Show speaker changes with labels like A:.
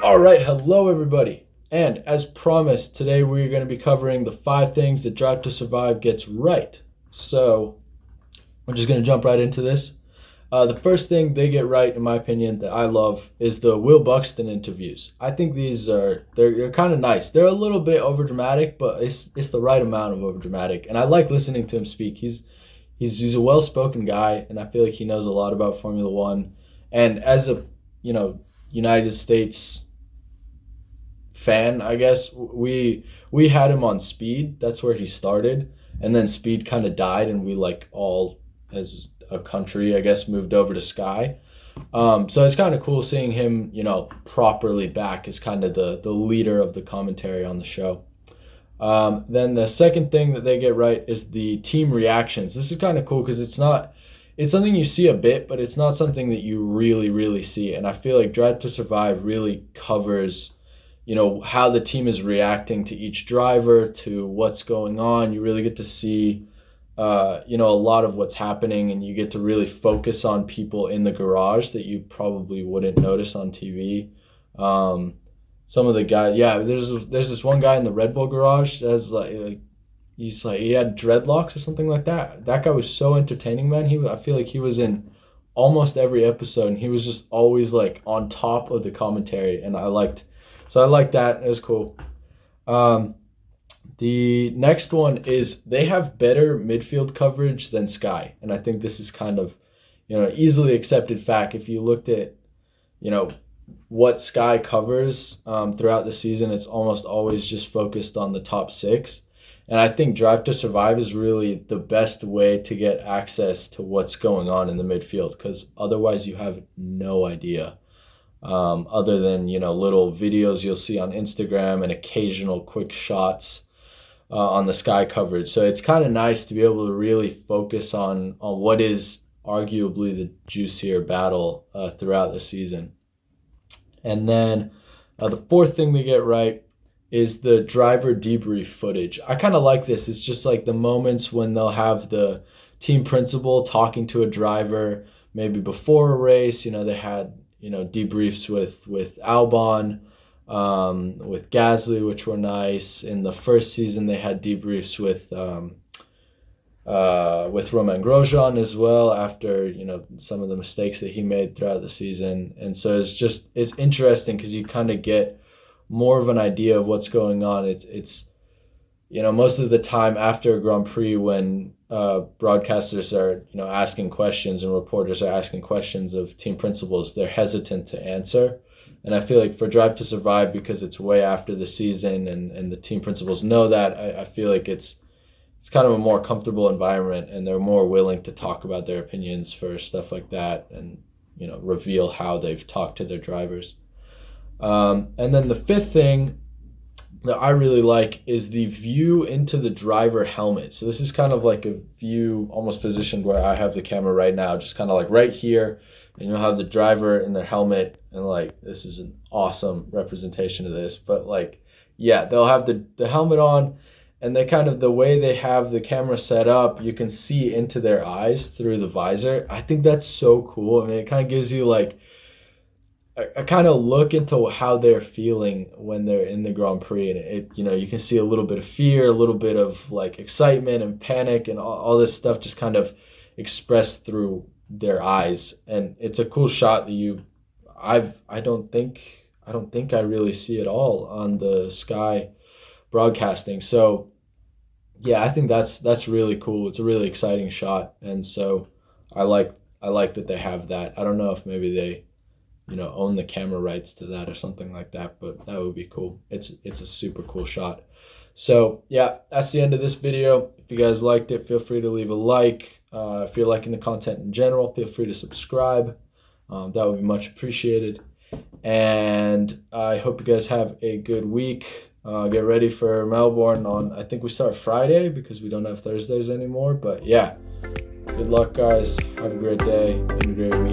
A: All right, hello everybody. And as promised, today we're going to be covering the 5 things that Drive to Survive gets right. So we're just going to jump right into this. The first thing they get right, in my opinion, that I love is the Will Buxton interviews. I think they're kind of nice. They're a little bit overdramatic, but it's the right amount of overdramatic. And I like listening to him speak. He's a well-spoken guy, and I feel like he knows a lot about Formula One. And as a United States fan, I guess we had him on Speed. That's where he started, and then Speed kind of died, and we all as a country, I guess, moved over to Sky. So it's kind of cool seeing him, properly back as kind of the leader of the commentary on the show. Then the second thing that they get right is the team reactions. This is kind of cool because it's something you see a bit, but it's not something that you really, really see. And I feel like Drive to Survive really covers, how the team is reacting to each driver, to what's going on. You really get to see, a lot of what's happening, and you get to really focus on people in the garage that you probably wouldn't notice on TV. Some of the guys, there's this one guy in the Red Bull garage that's he had dreadlocks or something like that. That guy was so entertaining, man. I feel like he was in almost every episode, and he was just always on top of the commentary, and I liked that. It was cool. The next one is they have better midfield coverage than Sky, and I think this is kind of easily accepted fact. If you looked at what Sky covers throughout the season, it's almost always just focused on the top 6. And I think Drive to Survive is really the best way to get access to what's going on in the midfield, because otherwise you have no idea. Other than, little videos you'll see on Instagram and occasional quick shots on the Sky coverage. So it's kind of nice to be able to really focus on what is arguably the juicier battle throughout the season. And then the fourth thing they get right is the driver debrief footage. I kind of like this. It's just the moments when they'll have the team principal talking to a driver maybe before a race. They had debriefs with Albon, with Gasly, which were nice. In the first season, they had debriefs with Romain Grosjean as well, after some of the mistakes that he made throughout the season. And so it's interesting because you kind of get more of an idea of what's going on. It's most of the time after a Grand Prix, when broadcasters are asking questions and reporters are asking questions of team principals, they're hesitant to answer. And I feel like for Drive to Survive, because it's way after the season and the team principals know that, I feel like it's kind of a more comfortable environment, and they're more willing to talk about their opinions for stuff like that, and reveal how they've talked to their drivers. And then the fifth thing that I really like is the view into the driver helmet. So this is kind of like a view almost positioned where I have the camera right now, just kind of right here, and you'll have the driver in their helmet, and this is an awesome representation of this. But they'll have the helmet on, and they kind of, the way they have the camera set up, you can see into their eyes through the visor. I think that's so cool. I mean, it kind of gives you a kind of look into how they're feeling when they're in the Grand Prix, and you can see a little bit of fear, a little bit of excitement and panic, and all this stuff just kind of expressed through their eyes. And it's a cool shot that I don't think I really see it all on the Sky broadcasting. So yeah, I think that's really cool. It's a really exciting shot, and so I like that they have that. I don't know if maybe they own the camera rights to that or something like that, but that would be cool. It's a super cool shot. So yeah, that's the end of this video. If you guys liked it, feel free to leave a like. If you're liking the content in general, feel free to subscribe. That would be much appreciated. And I hope you guys have a good week. Get ready for Melbourne I think we start Friday, because we don't have Thursdays anymore. But yeah, good luck, guys. Have a great day and a great week.